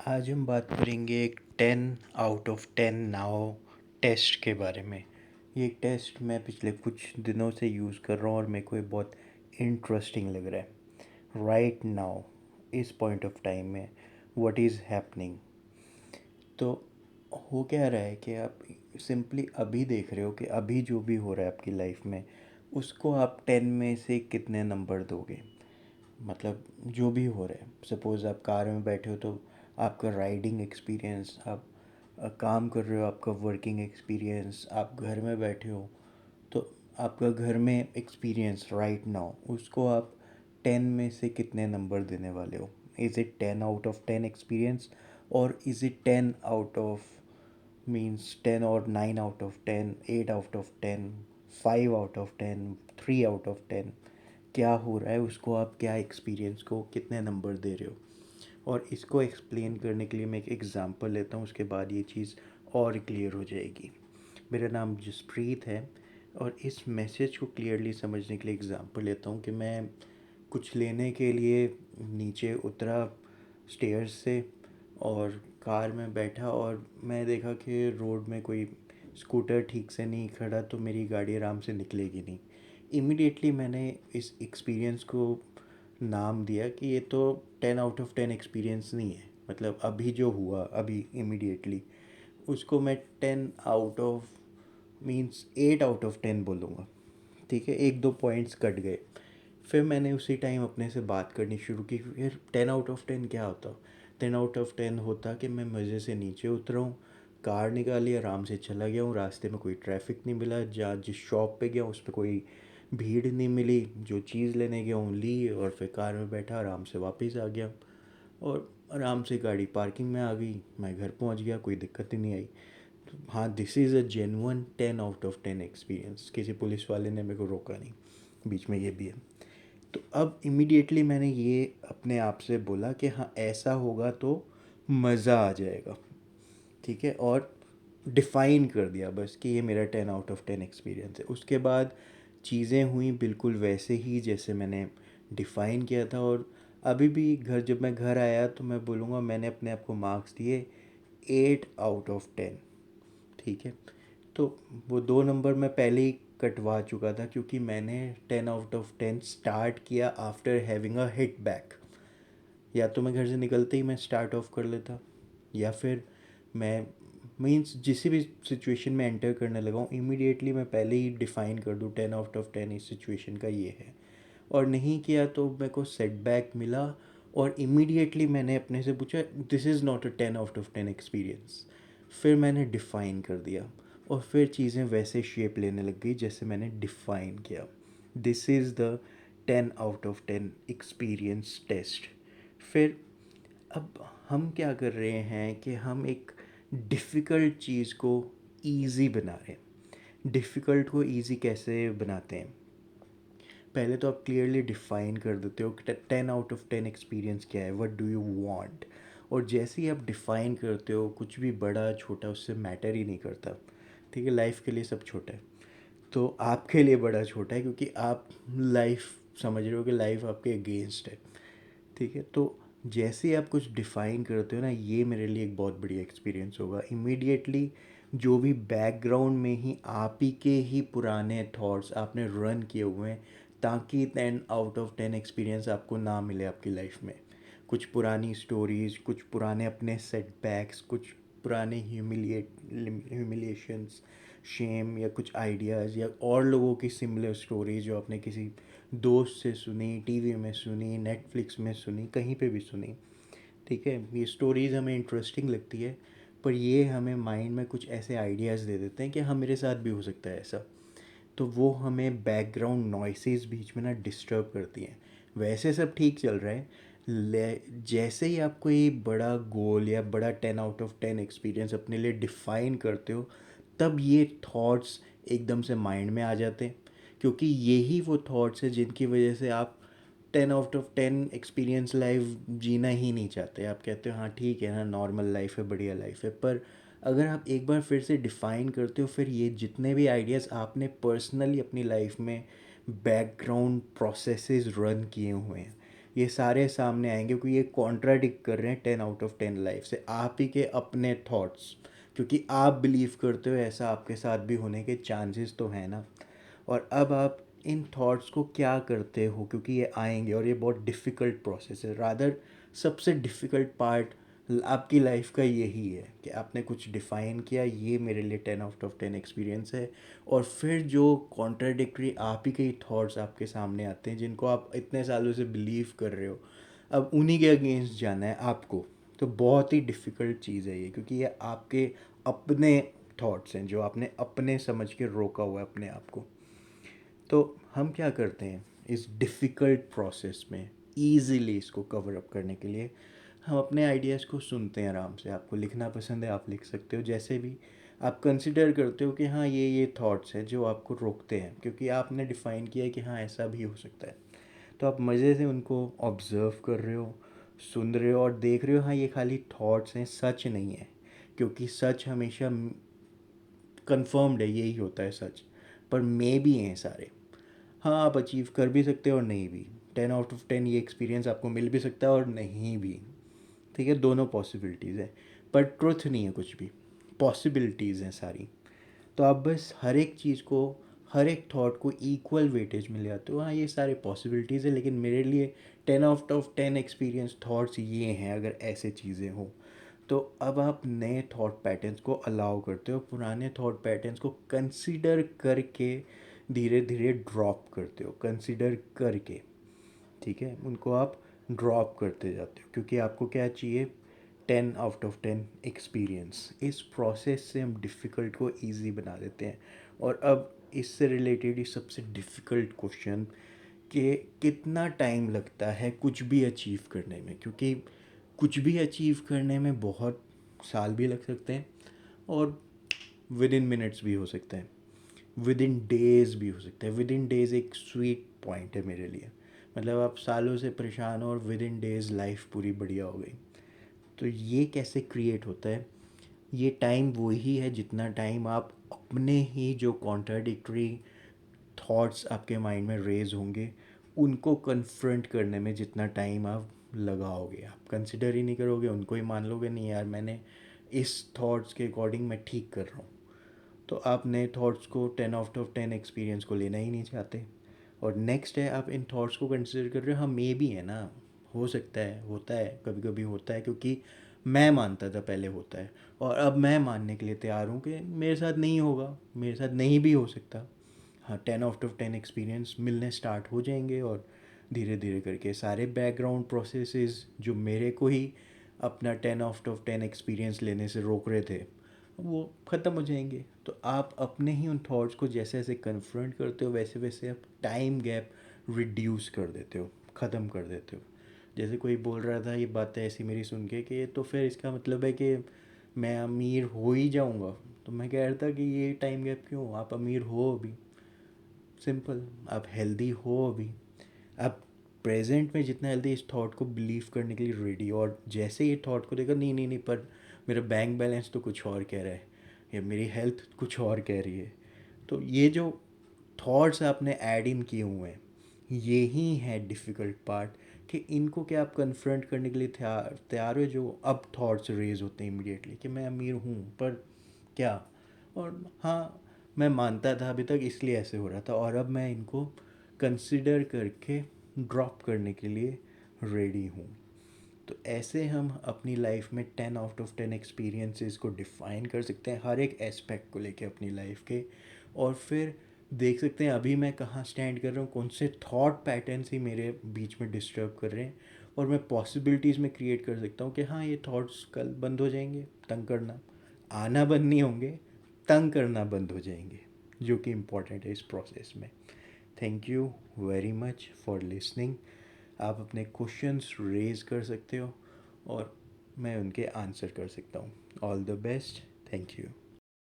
आज हम बात करेंगे एक 10 आउट ऑफ 10 नाउ टेस्ट के बारे में। ये टेस्ट मैं पिछले कुछ दिनों से यूज़ कर रहा हूँ और मेरे को ये बहुत इंटरेस्टिंग लग रहा है। राइट नाउ, इस पॉइंट ऑफ टाइम में व्हाट इज़ हैपनिंग। तो हो क्या रहा है कि आप सिंपली अभी देख रहे हो कि अभी जो भी हो रहा है आपकी लाइफ में, उसको आप 10 में से कितने नंबर दोगे। मतलब जो भी हो रहा है, सपोज़ आप कार में बैठे हो तो आपका राइडिंग एक्सपीरियंस, आप काम कर रहे हो आपका वर्किंग एक्सपीरियंस, आप घर में बैठे हो तो आपका घर में एक्सपीरियंस राइट नाउ, उसको आप 10 में से कितने नंबर देने वाले हो। Is it 10 out of 10 experience, और is it 10 out of means 10 और 9 out of 10, 8 out of 10, 5 out of 10, 3 out of 10। क्या हो रहा है उसको आप क्या एक्सपीरियंस को कितने नंबर दे रहे हो। और इसको एक्सप्लेन करने के लिए मैं एक एग्ज़ाम्पल लेता हूँ, उसके बाद ये चीज़ और क्लियर हो जाएगी। मेरा नाम जसप्रीत है, और इस मैसेज को क्लियरली समझने के लिए एग्ज़ाम्पल लेता हूँ कि मैं कुछ लेने के लिए नीचे उतरा स्टेयर्स से, और कार में बैठा और मैं देखा कि रोड में कोई स्कूटर ठीक से नहीं खड़ा, तो मेरी गाड़ी आराम से निकलेगी नहीं। इमीडिएटली मैंने इस एक्सपीरियंस को नाम दिया कि ये तो 10 आउट ऑफ 10 एक्सपीरियंस नहीं है। मतलब अभी जो हुआ अभी इमीडिएटली, उसको मैं 10 out of means 8 out of 10 बोलूँगा। ठीक है, एक दो पॉइंट्स कट गए। फिर मैंने उसी टाइम अपने से बात करनी शुरू की, फिर 10 आउट ऑफ 10 क्या होता। 10 आउट ऑफ 10 होता कि मैं मज़े से नीचे उतरा हूँ, कार निकाली, आराम से चला गया हूँ, रास्ते में कोई ट्रैफिक नहीं मिला, जहाँ जिस शॉप पे गया उस पर कोई भीड़ नहीं मिली, जो चीज़ लेने गया हूँ ली, और फिर कार में बैठा आराम से वापस आ गया, और आराम से गाड़ी पार्किंग में आ गई, मैं घर पहुँच गया, कोई दिक्कत ही नहीं आई। तो हाँ, this is a genuine 10 out of 10 experience. किसी पुलिस वाले ने मेरे को रोका नहीं, बीच में ये भी है। तो अब इमीडिएटली मैंने ये अपने आप से बोला कि हाँ, ऐसा होगा तो मज़ा आ जाएगा। ठीक है, और डिफ़ाइन कर दिया बस कि ये मेरा 10 आउट ऑफ 10 एक्सपीरियंस है। उसके बाद चीज़ें हुई बिल्कुल वैसे ही जैसे मैंने डिफ़ाइन किया था। और अभी भी जब मैं घर आया तो मैं बोलूँगा मैंने अपने आप को मार्क्स दिए 8 आउट ऑफ 10। ठीक है, तो वो दो नंबर मैं पहले ही कटवा चुका था, क्योंकि मैंने 10 आउट ऑफ 10 स्टार्ट किया after having a hit back. या तो मैं घर से निकलते ही मैं स्टार्ट ऑफ कर लेता, या फिर मैं मीन्स जिस भी सिचुएशन में एंटर करने लगा हूँ इमीडिएटली मैं पहले ही डिफ़ाइन कर दूँ 10 आउट ऑफ 10 इस सिचुएशन का ये है। और नहीं किया तो मेरे को सेटबैक मिला, और इमीडिएटली मैंने अपने से पूछा this is not a 10 out of 10 experience. फिर मैंने डिफ़ाइन कर दिया, और फिर चीज़ें वैसे शेप लेने लग गई जैसे मैंने डिफ़ाइन किया। This is the 10 out of 10 experience test. फिर अब हम क्या कर रहे हैं कि हम एक डिफ़िकल्ट चीज़ को ईज़ी बना रहे हैं। डिफ़िकल्ट को ईज़ी कैसे बनाते हैं, पहले तो आप क्लियरली डिफ़ाइन कर देते हो कि 10 आउट ऑफ 10 एक्सपीरियंस क्या है, व्हाट डू यू वांट। और जैसे ही आप डिफ़ाइन करते हो, कुछ भी बड़ा छोटा उससे मैटर ही नहीं करता। ठीक है, लाइफ के लिए सब छोटा है, तो आपके लिए बड़ा छोटा है, क्योंकि आप लाइफ समझ रहे हो कि लाइफ आपके अगेंस्ट है। ठीक है, तो जैसे ही आप कुछ डिफ़ाइन करते हो ना, ये मेरे लिए एक बहुत बढ़िया एक्सपीरियंस होगा। इमीडिएटली जो भी बैकग्राउंड में ही आप ही के ही पुराने थॉट्स आपने रन किए हुए हैं, ताकि 10 आउट ऑफ 10 एक्सपीरियंस आपको ना मिले आपकी लाइफ में। कुछ पुरानी स्टोरीज़, कुछ पुराने अपने सेटबैक्स, कुछ पुराने ह्यूमिलिएशंस, शेम, या कुछ आइडियाज़ या और लोगों की सिमिलर स्टोरी जो आपने किसी दोस्त से सुनी, टीवी में सुनी, नेटफ्लिक्स में सुनी, कहीं पे भी सुनी। ठीक है, ये स्टोरीज़ हमें इंटरेस्टिंग लगती है, पर ये हमें माइंड में कुछ ऐसे आइडियाज़ दे देते हैं कि हाँ, मेरे साथ भी हो सकता है ऐसा। तो वो हमें बैकग्राउंड नॉइसेस बीच में ना डिस्टर्ब करती हैं। वैसे सब ठीक चल रहा है, जैसे ही आप कोई बड़ा गोल या बड़ा 10 आउट ऑफ 10 एक्सपीरियंस अपने लिए डिफ़ाइन करते हो, तब ये थॉट्स एकदम से माइंड में आ जाते हैं। क्योंकि यही वो थॉट्स हैं जिनकी वजह से आप 10 आउट ऑफ 10 एक्सपीरियंस लाइफ जीना ही नहीं चाहते। आप कहते हो हाँ ठीक है ना, नॉर्मल लाइफ है, बढ़िया लाइफ है। पर अगर आप एक बार फिर से डिफ़ाइन करते हो, फिर ये जितने भी आइडियाज़ आपने पर्सनली अपनी लाइफ में बैकग्राउंड प्रोसेसेस रन किए हुए हैं, ये सारे सामने आएंगे क्योंकि ये कॉन्ट्राडिक्ट कर रहे हैं 10 आउट ऑफ 10 लाइफ से आप ही के अपने थॉट्स, क्योंकि आप बिलीव करते हो ऐसा आपके साथ भी होने के चांसेस तो हैं ना। और अब आप इन थॉट्स को क्या करते हो, क्योंकि ये आएंगे और ये बहुत डिफ़िकल्ट प्रोसेस है। रादर सबसे डिफ़िकल्ट पार्ट आपकी लाइफ का यही है कि आपने कुछ डिफ़ाइन किया, ये मेरे लिए 10 आउट ऑफ 10 एक्सपीरियंस है। और फिर जो कॉन्ट्राडिक्टरी आप ही के ही थॉट्स आपके सामने आते हैं जिनको आप इतने सालों से बिलीव कर रहे हो, अब उन्हीं के अगेंस्ट जाना है आपको। तो बहुत ही डिफ़िकल्ट चीज़ है ये, क्योंकि ये आपके अपने थॉट्स हैं जो आपने अपने समझ के रोका हुआ है अपने आप को। तो हम क्या करते हैं इस डिफ़िकल्ट प्रोसेस में ईज़िली इसको कवर अप करने के लिए, हम अपने आइडियाज़ को सुनते हैं आराम से। आपको लिखना पसंद है आप लिख सकते हो, जैसे भी आप कंसिडर करते हो कि हाँ ये थॉट्स हैं जो आपको रोकते हैं, क्योंकि आपने डिफ़ाइन किया है कि हाँ ऐसा भी हो सकता है। तो आप मज़े से उनको ऑब्ज़र्व कर रहे हो, सुन रहे हो और देख रहे हो हाँ ये खाली थॉट्स हैं, सच नहीं है। क्योंकि सच हमेशा कंफर्म्ड है, यही होता है सच। पर मे भी हैं सारे। हाँ आप अचीव कर भी सकते हो और नहीं भी। 10 आउट ऑफ 10 ये एक्सपीरियंस आपको मिल भी सकता है और नहीं भी। ठीक है, दोनों पॉसिबिलिटीज़ है। पर ट्रुथ नहीं है कुछ भी, पॉसिबिलिटीज़ हैं सारी। तो आप बस हर एक चीज़ को, हर एक थॉट को इक्वल वेटेज में ले आते हो। हाँ ये सारे पॉसिबिलिटीज़ है, लेकिन मेरे लिए 10 आउट ऑफ 10 एक्सपीरियंस थॉट्स ये हैं अगर ऐसे चीज़ें हों। तो अब आप नए थॉट पैटर्न्स को अलाउ करते हो, पुराने थॉट पैटर्न्स को कंसिडर करके धीरे धीरे ड्रॉप करते हो, कंसिडर करके। ठीक है, उनको आप ड्रॉप करते जाते हो क्योंकि आपको क्या चाहिए, 10 आउट ऑफ 10 एक्सपीरियंस। इस प्रोसेस से हम डिफ़िकल्ट को ईजी बना देते हैं। और अब इससे रिलेटेड ही सबसे डिफ़िकल्ट क्वेश्चन कि कितना टाइम लगता है कुछ भी अचीव करने में, क्योंकि कुछ भी अचीव करने में बहुत साल भी लग सकते हैं और विद इन मिनट्स भी हो सकते हैं, विद इन डेज़ भी हो सकता है। विद इन डेज़ एक स्वीट पॉइंट है मेरे लिए, मतलब आप सालों से परेशान हो और विद इन डेज़ लाइफ पूरी बढ़िया हो गई। तो ये कैसे क्रिएट होता है, ये टाइम वही है जितना टाइम आप अपने ही जो कॉन्ट्राडिक्टरी थॉट्स आपके माइंड में रेज होंगे उनको कन्फ्रंट करने में जितना टाइम आप लगाओगे। आप कंसिडर ही नहीं करोगे, उनको ही मान लोगे नहीं यार मैंने इस थॉट्स के अकॉर्डिंग मैं ठीक कर रहा हूँ। तो आप नए थॉट्स को 10 आउट ऑफ 10 एक्सपीरियंस को लेना ही नहीं चाहते। और नेक्स्ट है आप इन थॉट्स को कंसिडर कर रहे हो, हाँ मे भी है ना, हो सकता है, होता है, कभी कभी होता है, क्योंकि मैं मानता था पहले होता है और अब मैं मानने के लिए तैयार हूँ कि मेरे साथ नहीं होगा, मेरे साथ नहीं भी हो सकता। हाँ 10 आउट ऑफ 10 एक्सपीरियंस मिलने स्टार्ट हो जाएंगे और धीरे धीरे करके सारे बैकग्राउंड प्रोसेसेस जो मेरे को ही अपना 10 आउट ऑफ 10 एक्सपीरियंस लेने से रोक रहे थे वो ख़त्म हो जाएंगे। तो आप अपने ही उन थॉट्स को जैसे जैसे कन्फ्रंट करते हो वैसे वैसे आप टाइम गैप रिड्यूस कर देते हो, ख़त्म कर देते हो। जैसे कोई बोल रहा था ये बातें ऐसी मेरी सुन के कि तो फिर इसका मतलब है कि मैं अमीर हो ही जाऊंगा। तो मैं कह रहा था कि ये टाइम गैप क्यों, आप अमीर हो अभी, सिंपल। आप हेल्दी हो अभी, आप प्रेजेंट में जितना हेल्दी इस थॉट को बिलीव करने के लिए रेडी। और जैसे ये थॉट को देखा नहीं नहीं नहीं पर मेरा बैंक बैलेंस तो कुछ और कह रहा है या मेरी हेल्थ कुछ और कह रही है, तो ये जो थॉट्स आपने ऐड इन किए हुए हैं यही है डिफ़िकल्ट पार्ट, कि इनको क्या आप कन्फ्रंट करने के लिए तैयार तैयार हो। जो अब थॉट्स रेज होते हैं इमीडिएटली कि मैं अमीर हूँ पर क्या, और हाँ मैं मानता था अभी तक इसलिए ऐसे हो रहा था और अब मैं इनको कंसिडर करके ड्रॉप करने के लिए रेडी हूँ। तो ऐसे हम अपनी लाइफ में 10 आउट ऑफ 10 एक्सपीरियंसेस को डिफ़ाइन कर सकते हैं हर एक एस्पेक्ट को लेके अपनी लाइफ के। और फिर देख सकते हैं अभी मैं कहाँ स्टैंड कर रहा हूँ, कौन से थॉट पैटर्न्स ही मेरे बीच में डिस्टर्ब कर रहे हैं। और मैं पॉसिबिलिटीज़ में क्रिएट कर सकता हूँ कि हाँ ये थॉट्स कल बंद हो जाएंगे, तंग करना आना बंद नहीं होंगे, तंग करना बंद हो जाएंगे, जो कि इम्पॉर्टेंट है इस प्रोसेस में। Thank you very much for listening. आप अपने क्वेश्चंस रेज कर सकते हो और मैं उनके आंसर कर सकता हूँ। All the best, thank you.